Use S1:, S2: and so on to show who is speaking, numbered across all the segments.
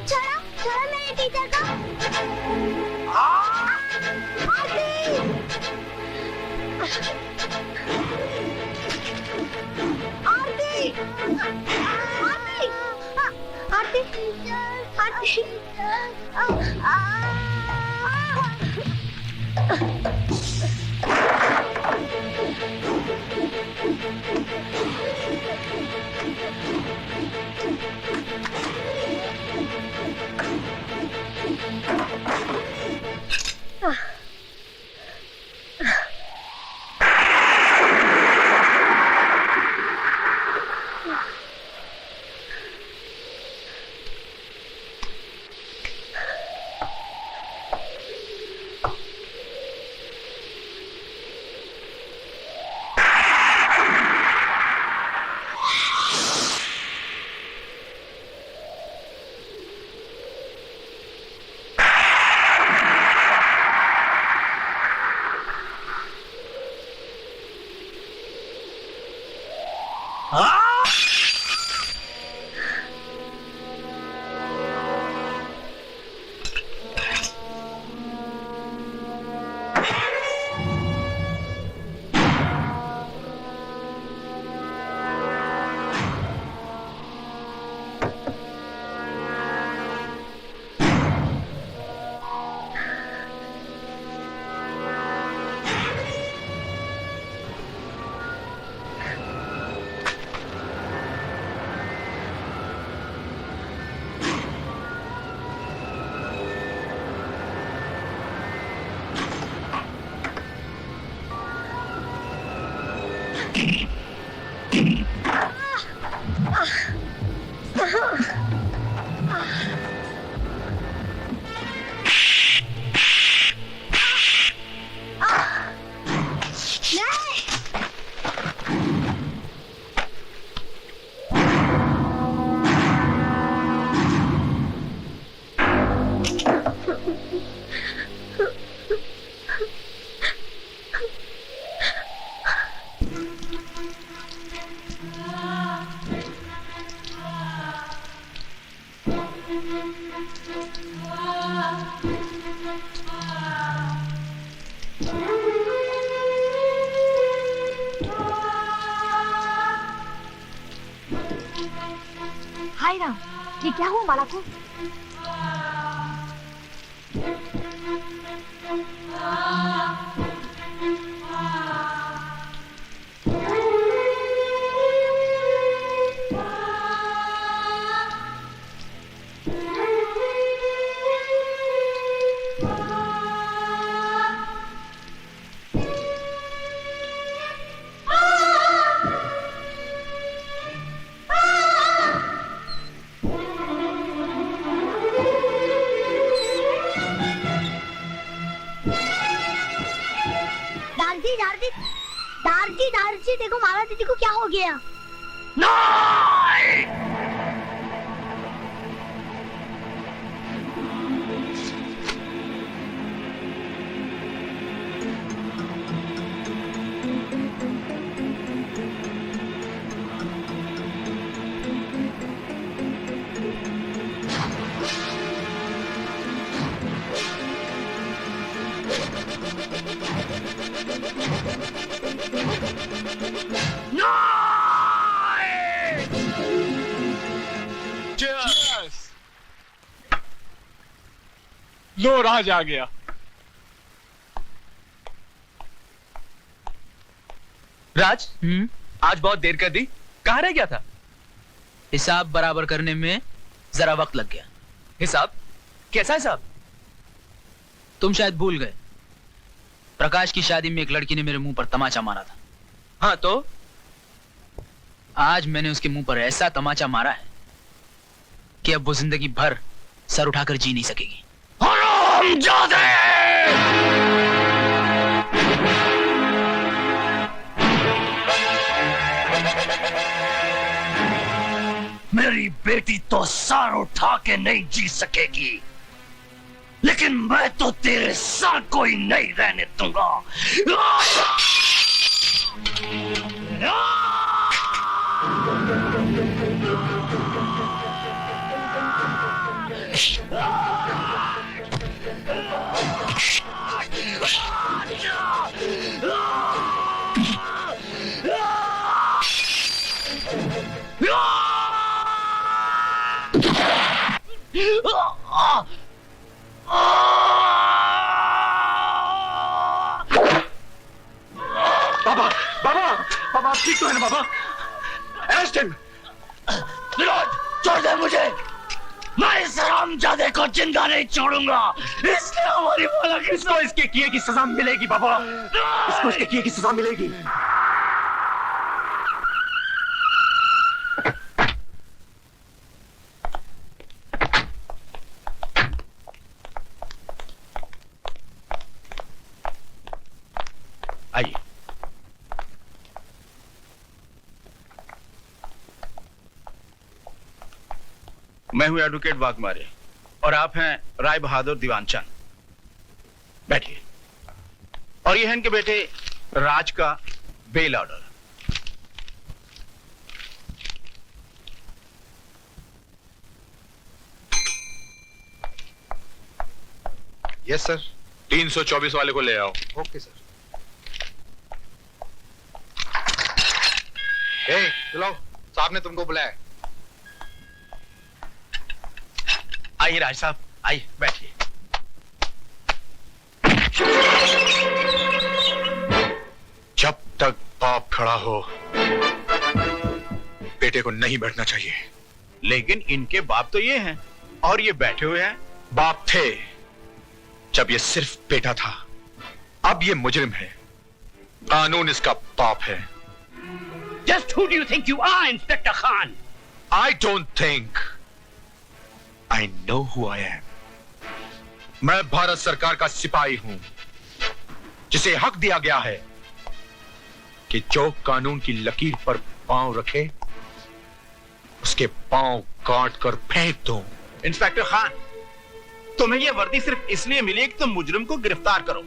S1: छोड़ो छोड़ो मेरे टीचर को। आरती आरती आरती हाय राम, ये क्या हुआ माला को? दारजी देखो माला दीदी को क्या हो गया?
S2: लो राज आ गया।
S3: राज, आज बहुत देर कर दी, कहाँ रह गया था?
S4: हिसाब बराबर करने में जरा वक्त लग गया।
S3: हिसाब? कैसा हिसाब?
S4: तुम शायद भूल गए, प्रकाश की शादी में एक लड़की ने मेरे मुंह पर तमाचा मारा था।
S3: हाँ तो?
S4: आज मैंने उसके मुंह पर ऐसा तमाचा मारा है कि अब वो जिंदगी भर सर उठाकर जी नहीं सकेगी।
S3: हरामजादे! मेरी बेटी तो सर उठा के नहीं जी सकेगी, लेकिन मैं तो तेरे सर को ही नहीं रहने दूंगा। Ah! बाबा बाबा बाबा आप ठीक तो है ना बाबा? Arrest him. विनोद छोड़ दे मुझे, मैं इस हरामजादे को जिंदा नहीं छोड़ूंगा। इसने हमारी माला किसको इसके किए की सजा मिलेगी बाबा, इसको इसके किए की सजा मिलेगी।
S5: आइए। मैं हूं एडवोकेट वाघमारे और आप हैं राय बहादुर दीवानचंद। बैठिए। और ये है इनके बेटे राज का बेल ऑर्डर।
S2: Yes sir. 324 वाले को ले आओ।
S5: Okay sir.
S2: चलो, साहब ने तुमको बुलाया।
S5: आइए राज साहब, आइए बैठिए।
S2: जब तक बाप खड़ा हो बेटे को नहीं बैठना चाहिए।
S5: लेकिन इनके बाप तो ये हैं और ये बैठे हुए हैं।
S2: बाप थे जब ये सिर्फ बेटा था, अब ये मुजरिम है। कानून इसका बाप है।
S3: Just who do you think you are, Inspector Khan?
S2: I don't think. I know who I am. मैं भारत सरकार का सिपाही हूं, जिसे हक दिया गया है कि जो कानून की लकीर पर पांव रखे उसके पांव काट कर फेंक दो।
S5: इंस्पेक्टर खान, तुम्हें यह वर्दी सिर्फ इसलिए मिली है कि तुम मुजरिम को गिरफ्तार करो,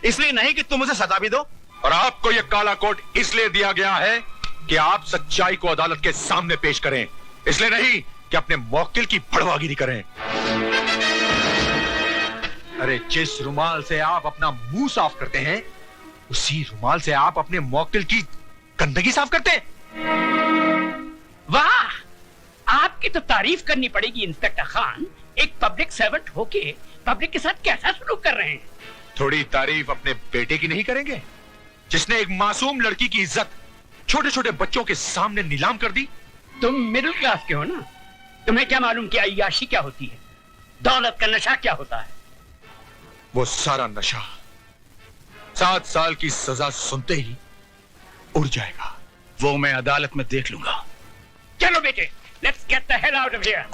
S5: इसलिए नहीं कि तुम उसे सजा भी दो।
S2: और आपको यह काला कोट इसलिए दिया गया है कि आप सच्चाई को अदालत के सामने पेश करें, इसलिए नहीं कि अपने मौकिल की भड़वागिरी करें। अरे जिस रुमाल से आप अपना मुंह साफ करते हैं, उसी रुमाल से आप अपने मौकिल की गंदगी साफ करते हैं।
S6: वाह, आपकी तो तारीफ करनी पड़ेगी इंस्पेक्टर खान। एक पब्लिक सर्वेंट होके पब्लिक के साथ कैसा सलूक कर रहे हैं।
S2: थोड़ी तारीफ अपने बेटे की नहीं करेंगे, जिसने एक मासूम लड़की की इज्जत छोटे छोटे बच्चों के सामने नीलाम कर दी।
S6: तुम मिडिल क्लास के हो ना, तुम्हें क्या मालूम कि अय्याशी क्या होती है, दौलत का नशा क्या होता है।
S2: वो सारा नशा 7 साल की सजा सुनते ही उड़ जाएगा।
S5: वो मैं अदालत में देख लूंगा।
S6: चलो बेटे, let's get the hell out of here.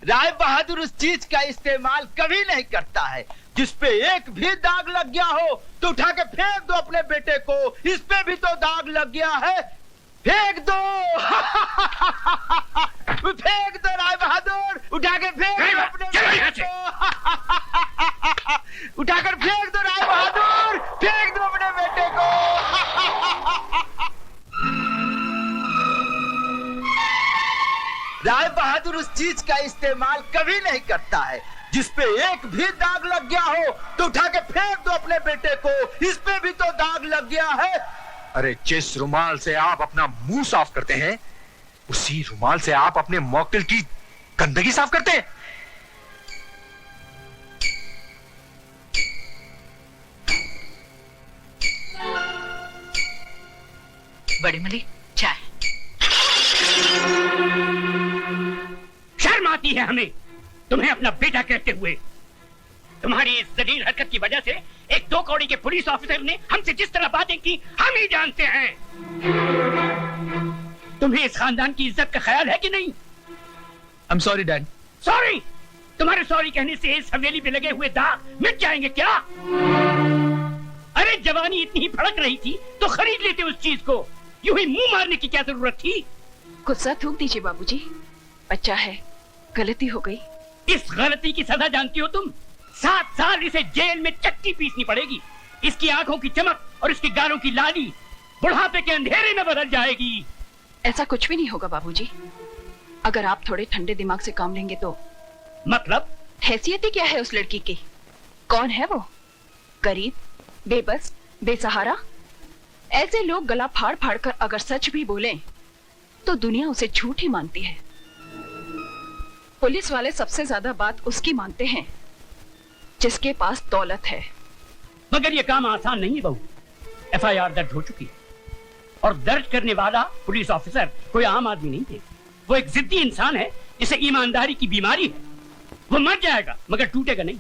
S7: Rai Bahadur उस चीज का इस्तेमाल कभी नहीं करता है जिस पे एक भी दाग लग गया हो तो उठा के फेंक दो अपने बेटे को। इस पे भी तो दाग लग गया है, फेंक दो। फेंक दो राय बहादुर, उठा के फेंक दो अपने बेटे को। उठाकर फेंक दो राय बहादुर, फेंक दो अपने बेटे को। राय बहादुर उस चीज का इस्तेमाल कभी नहीं करता है जिस पे एक भी दाग लग गया हो तो उठा के फेंक दो अपने बेटे को। इस पे भी तो दाग लग गया है।
S2: अरे जिस रुमाल से आप अपना मुंह साफ करते हैं, उसी रुमाल से आप अपने मौकिल की गंदगी साफ करते हैं।
S1: बड़ी मली चाय।
S6: शर्म आती है हमें तुम्हें अपना बेटा कहते हुए। तुम्हारी इस जलील हरकत की वजह से एक 2 कौड़ी के पुलिस ऑफिसर ने हमसे जिस तरह बातें की हम ही जानते हैं। तुम्हें इस खानदान की इज्जत का ख्याल है कि नहीं?
S4: I am sorry dad.
S6: Sorry? तुम्हारे सॉरी कहने से इस हवेली पे लगे हुए दाग मिट जाएंगे क्या? अरे जवानी इतनी ही फड़क रही थी तो खरीद लेते उस चीज को, यूं ही मुंह मारने की क्या जरूरत थी?
S1: गुस्सा थूक दीजिए बाबूजी, बच्चा है, गलती हो गई।
S6: इस गलती की सजा जानती हो तुम? 7 साल इसे जेल में चक्की पीसनी पड़ेगी। इसकी आंखों की चमक और इसके गालों की लाली बुढ़ापे के अंधेरे में बदल जाएगी।
S1: ऐसा कुछ भी नहीं होगा बाबूजी। अगर आप थोड़े ठंडे दिमाग से काम लेंगे तो।
S6: मतलब?
S1: हैसियत ही क्या है उस लड़की की? कौन है वो? गरीब, बेबस, बेसहारा। ऐसे लोग गला फाड़ फाड़ कर अगर सच भी बोलें तो दुनिया उसे झूठ ही मानती है। पुलिस वाले सबसे ज्यादा बात उसकी मानते हैं जिसके पास दौलत है।
S6: मगर ये काम आसान नहीं है बहू। एफआईआर दर्ज हो चुकी है और दर्ज करने वाला पुलिस ऑफिसर कोई आम आदमी नहीं है। वो एक जिद्दी इंसान है जिसे ईमानदारी की बीमारी है। वो मर जाएगा मगर टूटेगा नहीं।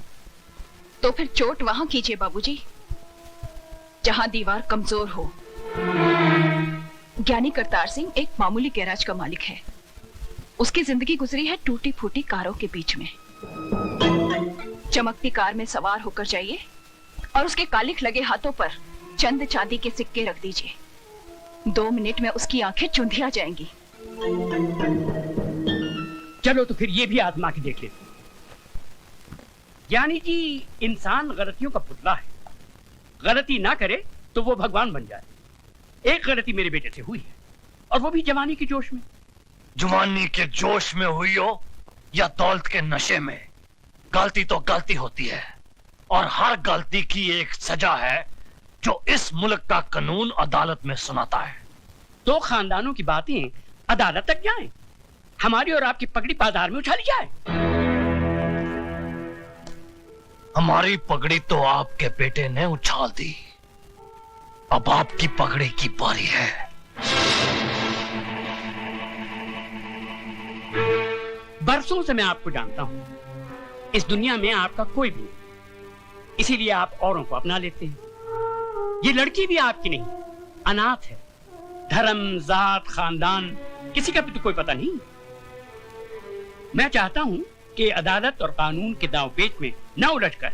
S1: तो फिर चोट वहां कीजिए बाबूजी जहां दीवार कमजोर हो। ज्ञानी करतार सिंह एक मामूली गैराज का मालिक है। उसकी जिंदगी गुजरी है टूटी फूटी कारों के बीच में। चमकती कार में सवार होकर जाइए और उसके कालिख लगे हाथों पर चंद चांदी के सिक्के रख दीजिए। 2 मिनट में उसकी आंखें चुंधिया जाएंगी।
S6: चलो तो फिर ये भी आजमा के देख लेते। ज्ञानी जी, इंसान गलतियों का पुतला है। गलती ना करे तो वो भगवान बन जाए। एक गलती मेरे बेटे से हुई है और वो भी जवानी के जोश में।
S3: जवानी के जोश में हुई हो या दौलत के नशे में, गलती तो गलती होती है और हर गलती की एक सजा है जो इस मुल्क का कानून अदालत में सुनाता है।
S6: तो खानदानों की बातें अदालत तक जाएं, हमारी और आपकी पगड़ी बाजार में उछाली जाए।
S3: हमारी पगड़ी तो आपके बेटे ने उछाल दी, अब आपकी पगड़ी की बारी है।
S6: बरसों से मैं आपको जानता हूं। इस दुनिया में आपका कोई भी नहीं, इसीलिए आप औरों को अपना लेते हैं। ये लड़की भी आपकी नहीं, अनाथ है। धर्म, जात, खानदान किसी का भी तो कोई पता नहीं। मैं चाहता हूं कि अदालत और कानून के दांवपेच में न उलझकर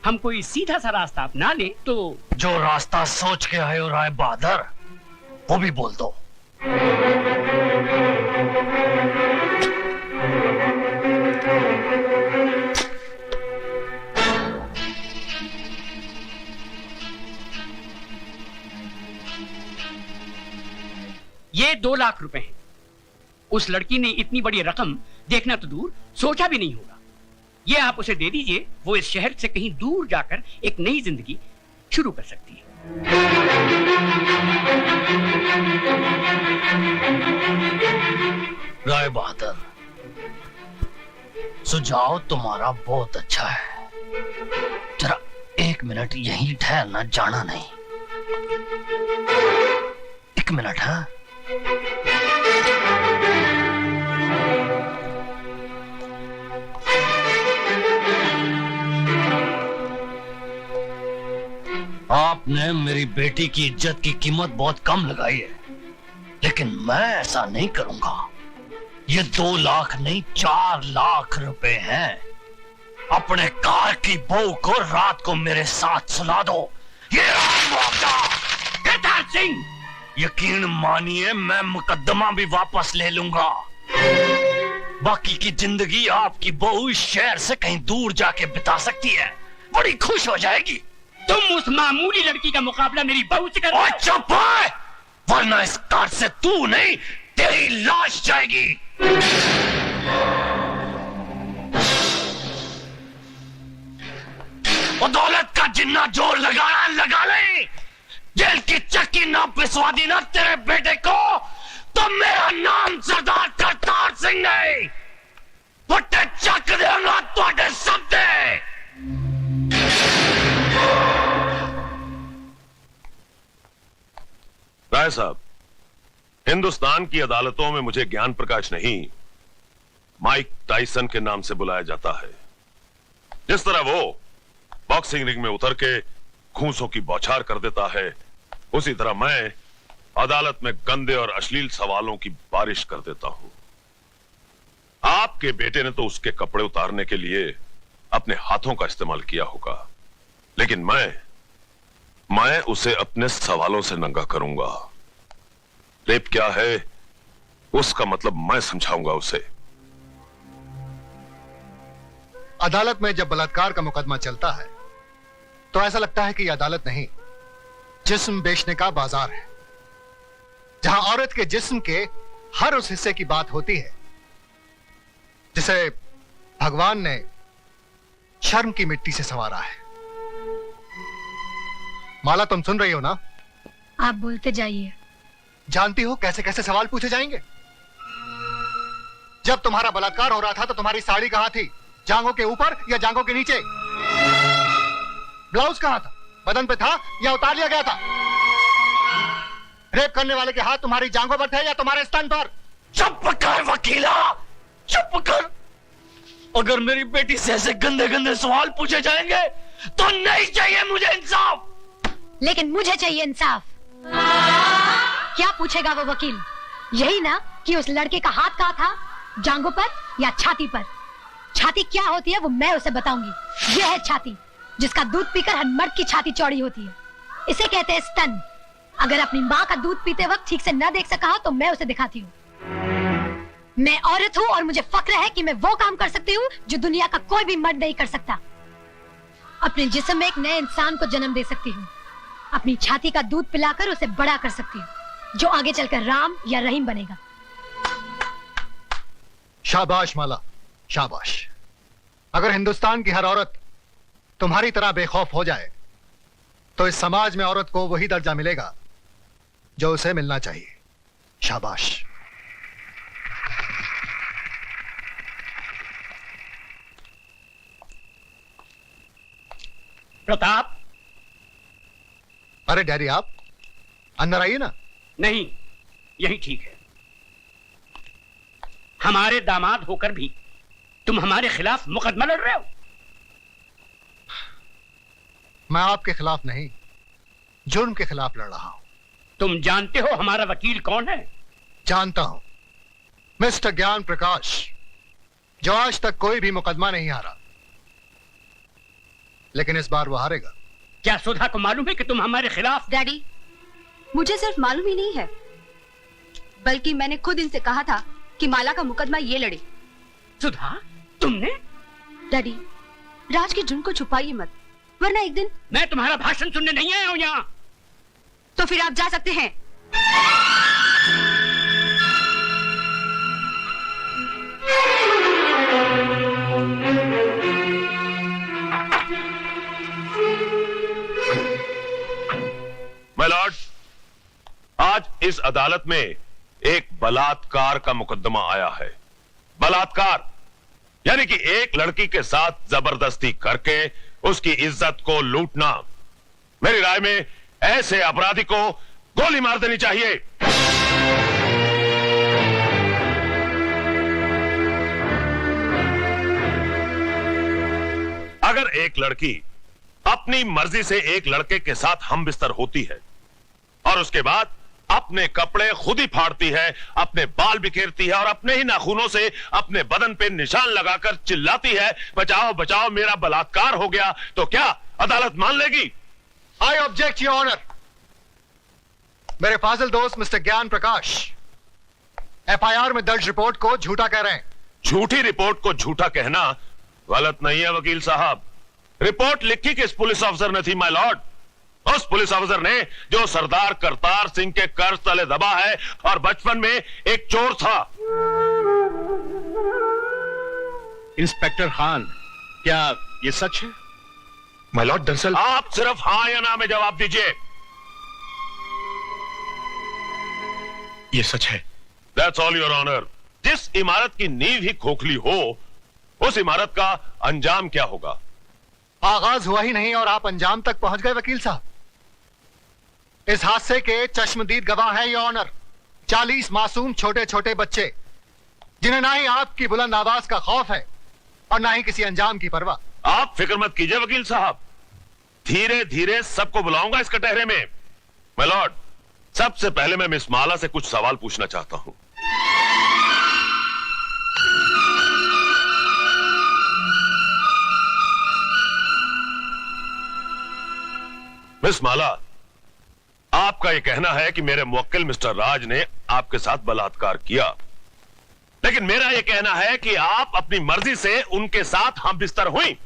S6: हम कोई सीधा सा रास्ता अपना ले। तो
S3: जो रास्ता सोच के आए हो राय बहादुर, वो भी बोल दो।
S6: ये 2 लाख रुपए हैं। उस लड़की ने इतनी बड़ी रकम देखना तो दूर, सोचा भी नहीं होगा। ये आप उसे दे दीजिए, वो इस शहर से कहीं दूर जाकर एक नई जिंदगी शुरू कर सकती है।
S3: राय बहादुर, सुझाव तुम्हारा बहुत अच्छा है। जरा 1 मिनट यहीं ठहरना, जाना नहीं। 1 मिनट। हाँ, आपने मेरी बेटी की इज्जत की कीमत बहुत कम लगाई है, लेकिन मैं ऐसा नहीं करूंगा। ये 2 लाख नहीं 4 लाख रुपए हैं। अपने कार की बहू को रात को मेरे साथ सुला दो। ये करतार सिंह, यकीन मानिए मैं मुकदमा भी वापस ले लूंगा। बाकी की जिंदगी आपकी बहू इस शहर से कहीं दूर जाके बिता सकती है, बड़ी खुश हो जाएगी।
S6: तुम उस मामूली लड़की का मुकाबला मेरी बहू से कर।
S3: और चुप है, वरना इस कार से तू नहीं तेरी लाश जाएगी। वो दौलत का जिन्ना जोर लगाना लगा ले। जेल की चक्की ना पिसवा दी ना तेरे बेटे को, तो मेरा नाम सरदार करतार सिंह नहीं। फुटे चक देगा तुहाडे सबदे।
S8: राय साहब, हिंदुस्तान की अदालतों में मुझे ज्ञान प्रकाश नहीं, माइक टाइसन के नाम से बुलाया जाता है। जिस तरह वो बॉक्सिंग रिंग में उतर के घूंसों की बौछार कर देता है, उसी तरह मैं अदालत में गंदे और अश्लील सवालों की बारिश कर देता हूं। आपके बेटे ने तो उसके कपड़े उतारने के लिए अपने हाथों का इस्तेमाल किया होगा, लेकिन मैं उसे अपने सवालों से नंगा करूंगा। रेप क्या है उसका मतलब मैं समझाऊंगा उसे।
S9: अदालत में जब बलात्कार का मुकदमा चलता है तो ऐसा लगता है कि यह अदालत नहीं, जिस्म बेचने का बाजार है, जहां औरत के जिस्म के हर उस हिस्से की बात होती है जिसे भगवान ने शर्म की मिट्टी से संवारा है। माला, तुम सुन रही हो ना?
S10: आप बोलते जाइए।
S9: जानती हो कैसे कैसे सवाल पूछे जाएंगे? जब तुम्हारा बलात्कार हो रहा था तो तुम्हारी साड़ी कहां थी? जांघों के ऊपर या जांघों के नीचे? ब्लाउज कहां था? बदन पे था या उतार लिया गया था? रेप करने वाले के हाथ तुम्हारी जांघों पर थे या तुम्हारे स्तन पर?
S3: चुप कर वकीला, चुप कर। अगर मेरी बेटी से ऐसे गंदे गंदे सवाल पूछे जाएंगे तो नहीं चाहिए मुझे इंसाफ।
S10: लेकिन मुझे चाहिए इंसाफ। क्या पूछेगा वो वकील? यही ना कि उस लड़के का हाथ कहाँ था, जांघों पर या छाती पर? छाती क्या होती है वो मैं उसे बताऊंगी। यह है छाती, जिसका दूध पीकर हर मर्द की छाती चौड़ी होती है। इसे कहते हैं स्तन। अगर अपनी माँ का दूध पीते वक्त ठीक से न देख सका हो तो मैं उसे दिखाती हूँ। मैं औरत हूँ और मुझे फक्र है कि मैं वो काम कर सकती हूँ जो दुनिया का कोई भी मर्द नहीं कर सकता। अपने जिस्म में एक नए इंसान को जन्म दे सकती हूँ। अपनी छाती का दूध पिलाकर उसे बड़ा कर सकती हूँ, जो आगे चलकर राम या रहीम बनेगा।
S9: शाबाश माला, शाबाश। अगर हिंदुस्तान की हर औरत तुम्हारी तरह बेखौफ हो जाए तो इस समाज में औरत को वही दर्जा मिलेगा जो उसे मिलना चाहिए। शाबाश।
S6: प्रताप।
S9: अरे डैडी, आप अंदर आइए ना।
S6: नहीं, यही ठीक है। हमारे दामाद होकर भी तुम हमारे खिलाफ मुकदमा लड़ रहे हो।
S9: मैं आपके खिलाफ नहीं, जुर्म के खिलाफ लड़ रहा हूं।
S6: तुम जानते हो हमारा वकील कौन है?
S9: जानता हूं, मिस्टर ज्ञान प्रकाश, जो आज तक कोई भी मुकदमा नहीं हारा, लेकिन इस बार वो हारेगा।
S6: क्या सुधा को मालूम है कि तुम हमारे खिलाफ?
S1: डैडी, मुझे सिर्फ मालूम ही नहीं है, बल्कि मैंने खुद इनसे कहा था कि माला का मुकदमा ये लड़े।
S6: सुधा, तुमने?
S1: डैडी, राज के जुर्म को छुपाइए मत, वरना एक दिन।
S6: मैं तुम्हारा भाषण सुनने नहीं आया हूं यहाँ।
S1: तो फिर आप जा सकते हैं।
S8: माय लॉर्ड, आज इस अदालत में एक बलात्कार का मुकदमा आया है। बलात्कार यानी कि एक लड़की के साथ जबरदस्ती करके उसकी इज्जत को लूटना। मेरी राय में ऐसे अपराधी को गोली मार देनी चाहिए। अगर एक लड़की अपनी मर्जी से एक लड़के के साथ हम बिस्तर होती है और उसके बाद अपने कपड़े खुद ही फाड़ती है, अपने बाल बिखेरती है और अपने ही नाखूनों से अपने बदन पे निशान लगाकर चिल्लाती है, बचाओ बचाओ मेरा बलात्कार हो गया, तो क्या अदालत मान लेगी?
S9: I object your honour. मेरे फाजिल दोस्त मिस्टर ज्ञान प्रकाश एफआईआर में दर्ज रिपोर्ट को झूठा कह रहे हैं।
S8: झूठी रिपोर्ट को झूठा कहना गलत नहीं है वकील साहब। रिपोर्ट लिखी किस पुलिस ऑफिसर ने थी माय लॉर्ड? उस पुलिस ऑफिसर ने जो सरदार करतार सिंह के कर्ज तले दबा है और बचपन में एक चोर था।
S5: इंस्पेक्टर खान, क्या ये सच है?
S2: माय लॉर्ड, दरअसल
S8: आप सिर्फ हां या ना में जवाब दीजिए।
S2: ये सच है।
S8: That's all your honour. जिस इमारत की नींव ही खोखली हो, उस इमारत का अंजाम क्या होगा?
S9: आगाज हुआ ही नहीं और आप अंजाम तक पहुंच गए वकील साहब। इस हादसे के चश्मदीद गवाह हैं योर ऑनर 40 मासूम छोटे छोटे बच्चे, जिन्हें ना ही आपकी बुलंद आवाज का खौफ है और ना ही किसी अंजाम की परवाह।
S8: आप फिक्र मत कीजिए वकील साहब, धीरे धीरे सबको बुलाऊंगा इस कटहरे में। माय लॉर्ड, सबसे पहले मैं मिस माला से कुछ सवाल पूछना चाहता हूं। मिस माला, आपका यह कहना है कि मेरे मुवक्किल मिस्टर राज ने आपके साथ बलात्कार किया, लेकिन मेरा यह कहना है कि आप अपनी मर्जी से उनके साथ हम बिस्तर हुई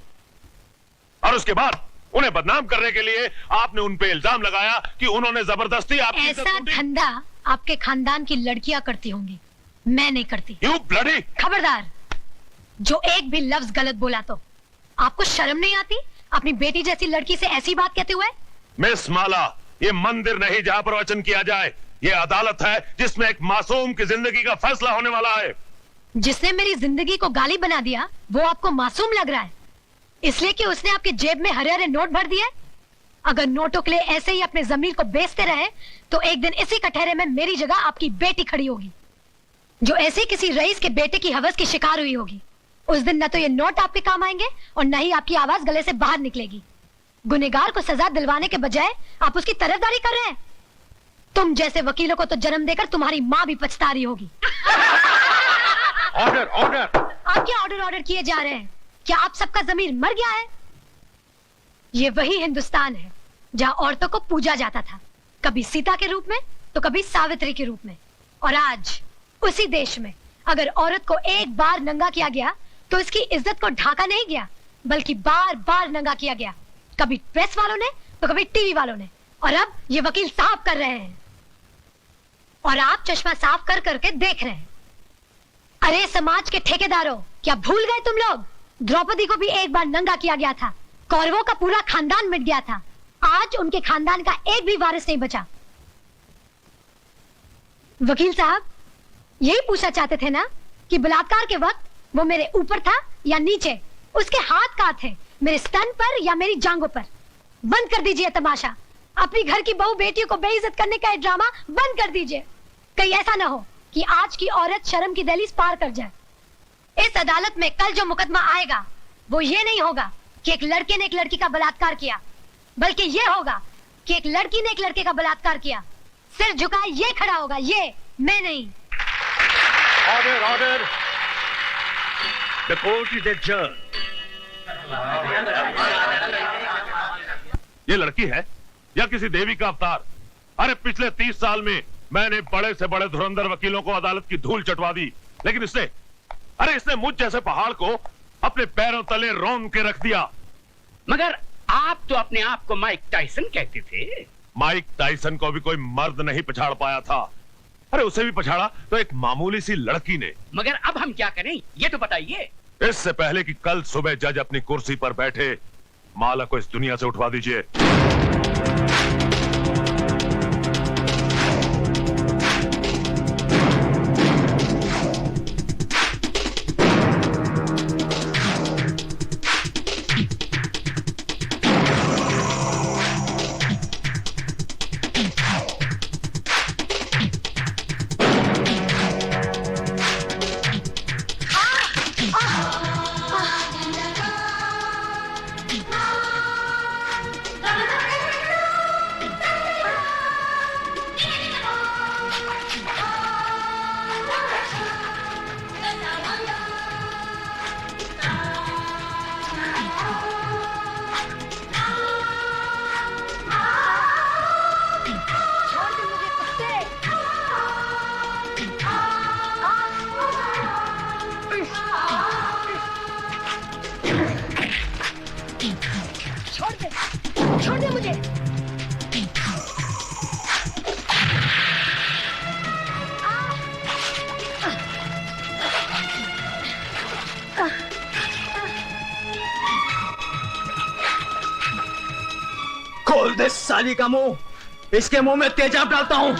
S8: और उसके बाद उन्हें बदनाम करने के लिए आपने उन पे इल्जाम लगाया कि उन्होंने जबरदस्ती आपकी इज्जत
S10: ऐसा
S8: लूटी।
S10: धंधा आपके खानदान की लड़कियां करती होंगी, मैं नहीं करती।
S8: You bloody!
S10: खबरदार, जो एक भी लफ्ज गलत बोला तो आपको शर्म नहीं आती अपनी बेटी जैसी लड़की से ऐसी बात कहते हुए?
S8: मिस माला, ये मंदिर नहीं जहां प्रवचन किया जाए, ये अदालत है जिसमें एक मासूम की जिंदगी का फैसला होने वाला है।
S10: जिसने मेरी जिंदगी को गाली बना दिया वो आपको मासूम लग रहा है, इसलिए कि उसने आपके जेब में हरे हरे नोट भर दिए? अगर नोटों के लिए ऐसे ही अपने जमीन को बेचते रहे तो एक दिन इसी कटहरे में मेरी जगह आपकी बेटी खड़ी होगी, जो ऐसे किसी रईस के बेटे की हवस की शिकार हुई होगी। उस दिन न तो ये नोट आपके काम आएंगे और न ही आपकी आवाज गले से बाहर निकलेगी। गुनहगार को सजा दिलवाने के बजाय आप उसकी तरफदारी कर रहे हैं। तुम जैसे वकीलों को तो जन्म देकर तुम्हारी माँ भी पछता रही होगी।
S3: Order order.
S10: आप क्या ऑर्डर किए जा रहे हैं? क्या आप सबका जमीर मर गया है? ये वही हिंदुस्तान है जहाँ औरतों को पूजा जाता था, कभी सीता के रूप में तो कभी सावित्री के रूप में। और आज उसी देश में अगर औरत को एक बार नंगा किया गया तो इसकी इज्जत को ढाका नहीं गया, बल्कि बार बार नंगा किया गया, कभी प्रेस वालों ने तो कभी टीवी वालों ने, और अब ये वकील साफ कर रहे हैं और आप चश्मा साफ कर करके देख रहे हैं। अरे समाज के ठेकेदारों, क्या भूल गए तुम लोग? द्रौपदी को भी एक बार नंगा किया गया था, कौरवों का पूरा खानदान मिट गया था, आज उनके खानदान का एक भी वारिस नहीं बचा। वकील साहब, यही पूछना चाहते थे ना कि बलात्कार के वक्त वो मेरे ऊपर था या नीचे? उसके हाथ कहाँ थे, मेरे स्तन पर या मेरी जांघों पर? बंद कर दीजिए तमाशा, अपनी घर की बहू बेटियों को बेइज्जत करने का ड्रामा बंद कर दीजिए। कहीं ऐसा ना हो कि आज की औरत शर्म की दहलीज पार कर जाए। इस अदालत में कल जो मुकदमा आएगा वो ये नहीं होगा कि एक लड़के ने एक लड़की का बलात्कार किया, बल्कि ये होगा कि एक लड़की ने एक लड़के का बलात्कार किया। सिर झुकाए ये खड़ा होगा, ये मैं नहीं।
S3: Order order. The court is adjourned.
S8: ये लड़की है या किसी देवी का अवतार? अरे पिछले 30 साल में मैंने बड़े से बड़े धुरंधर वकीलों को अदालत की धूल चटवा दी, लेकिन इसने मुझ जैसे पहाड़ को अपने पैरों तले रोन के रख दिया।
S6: मगर आप तो अपने आप को माइक टाइसन कहते थे।
S8: माइक टाइसन को भी कोई मर्द नहीं पछाड़ पाया था। अरे उसे भी पछाड़ा तो एक मामूली सी लड़की ने।
S6: मगर अब हम क्या करें ये तो बताइए।
S8: इससे पहले कि कल सुबह जज अपनी कुर्सी पर बैठे, माला को इस दुनिया से उठवा दीजिए।
S10: छोड़ दे मुझे।
S3: खोल दे साली का मुंह, इसके मुंह में तेजाब डालता हूं।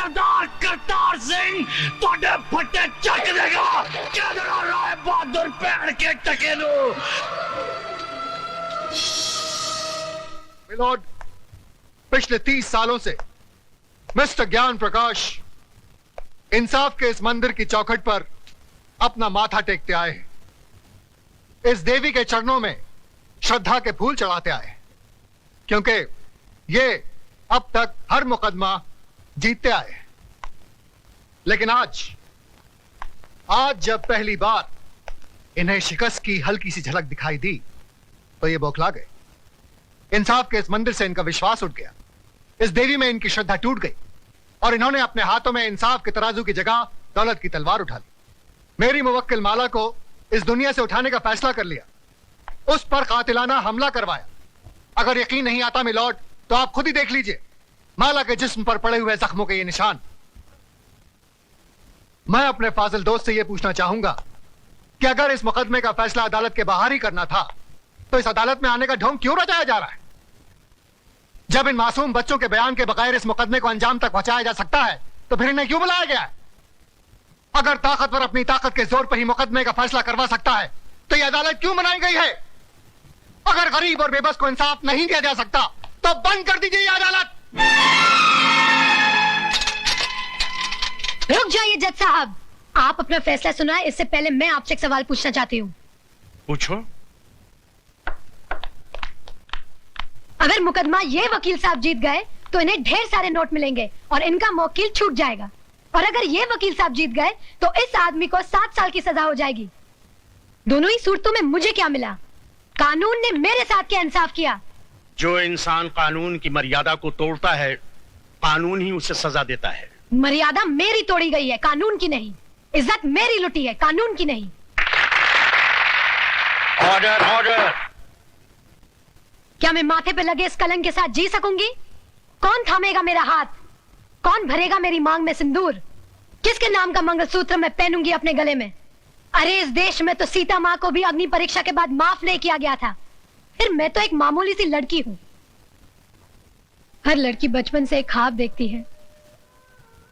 S3: सरदार करतार सिंह तोड़े फटे चक देगा। क्या देगा राय बहादुर पैर के टके लो।
S9: मिलोड, पिछले 30 सालों से मिस्टर ज्ञान प्रकाश इंसाफ के इस मंदिर की चौखट पर अपना माथा टेकते आए हैं। इस देवी के चरणों में श्रद्धा के फूल चढ़ाते आए हैं, क्योंकि ये अब तक हर मुकदमा जीतते आए हैं। लेकिन आज जब पहली बार इन्हें शिकस्त की हल्की सी झलक दिखाई दी तो ये बौखला गए। इंसाफ के इस मंदिर से इनका विश्वास उठ गया, इस देवी में इनकी श्रद्धा टूट गई और इन्होंने अपने हाथों में इंसाफ के तराजू की जगह दौलत की तलवार उठा ली। मेरी मुवक्किल माला को इस दुनिया से उठाने का फैसला कर लिया, उस पर कातिलाना हमला करवाया। अगर यकीन नहीं आता मिलॉर्ड, तो आप खुद ही देख लीजिए माला के जिस्म पर पड़े हुए जख्मों के ये निशान। मैं अपने फाजिल दोस्त से यह पूछना चाहूंगा कि अगर इस मुकदमे का फैसला अदालत के बाहर ही करना था तो इस अदालत में आने का ढोंग क्यों रचाया जा रहा है? जब इन मासूम बच्चों के बयान के बगैर इस मुकदमे को अंजाम तक पहुंचाया जा सकता है तो फिर इन्हें क्यों बुलाया गया है? अगर ताकतवर अपनी ताकत के जोर पर ही मुकदमे का फैसला करवा सकता है तो यह अदालत क्यों बनाई गई है? अगर गरीब और बेबस को इंसाफ नहीं दिया जा सकता तो बंद कर दीजिए यह अदालत।
S10: रुक जाइए जज साहब, आप अपना फैसला सुनाएं, इससे पहले मैं आपसे एक सवाल पूछना चाहती हूँ।
S5: पूछो।
S10: अगर मुकदमा ये वकील साहब जीत गए तो इन्हें ढेर सारे नोट मिलेंगे और इनका मौकिल छूट जाएगा, और अगर ये वकील साहब जीत गए तो इस आदमी को 7 साल की सजा हो जाएगी। दोनों ही सूरतों में मुझे क्या मिला? कानून ने मेरे साथ क्या इंसाफ किया?
S5: जो इंसान कानून की मर्यादा को तोड़ता है, कानून ही उसे सजा देता है।
S10: मर्यादा मेरी तोड़ी गई है, कानून की नहीं। इज्जत मेरी लुटी है, कानून की नहीं।
S5: Order, order.
S10: क्या मैं माथे पे लगे इस कलंक के साथ जी सकूंगी? कौन थामेगा मेरा हाथ? कौन भरेगा मेरी मांग में सिंदूर? किसके नाम का मंगलसूत्र मैं पहनूंगी अपने गले में? अरे इस देश में तो सीता माँ को भी अग्नि परीक्षा के बाद माफ नहीं किया गया था, फिर मैं तो एक मामूली सी लड़की हूँ। हर लड़की बचपन से एक ख्वाब देखती है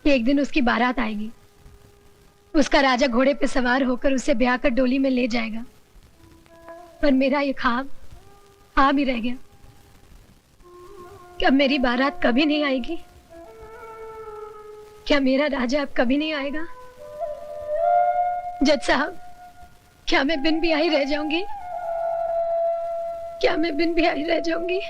S10: कि एक दिन उसकी बारात आएगी, उसका राजा घोड़े पे सवार होकर उसे ब्याह कर डोली में ले जाएगा। पर मेरा ये ख्वाब आ भी रह गया। क्या मेरी बारात कभी नहीं आएगी? क्या मेरा राजा अब कभी नहीं आएगा? जज साहब, क्या मैं बिन ब्याही रह जाऊंगी? क्या मैं बिन ब्याही रह जाऊंगी?